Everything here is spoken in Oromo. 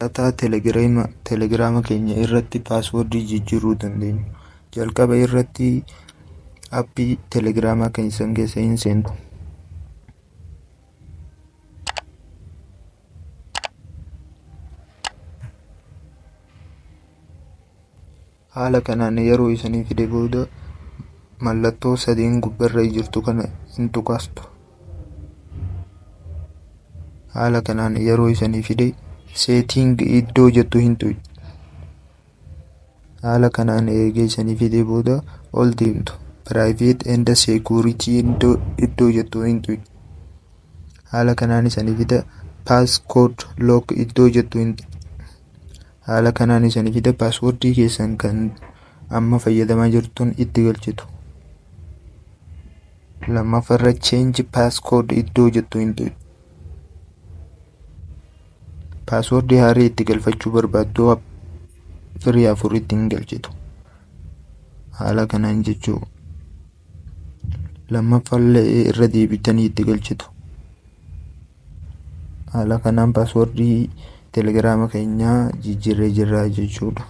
Akkaataa telegiraama keenya irratti paaswoordii jijjiiruu dandeenyu. Jalqaba irratti aappii telegiraamaa keessan keessa hin seentu. Haala kanaan yeroo isanii fide booda mallattoo sadiin gubbarra jirtu kana hin tuqaastu. Haala kanaan yeroo isanii fide seeting iddoo jettu hin tuqxu. Haala kanaan eegee isanii fide booda ol deemtu. Private and security iddoo jettu hin tuqxu. Haala kanaan isanii fide passcode lock iddoo jettu hin tuqxu. Haala kanaan isanii fide paaswoordii keessan kan amma fayyadamaa jirtuun itti galchitu. Lammaffaarra change passcode iddoo jettu hin tuqxu. Paaswoordii haaraa itti galfachuu barbaaddu firii 4 ittiin galchitu. Haala kanaan jechuu lammaffaallee irra deebitanii itti galchitu. Haala kanaan paaswoordii telegiraama keenyaa jijjiirree jirra jechuudha.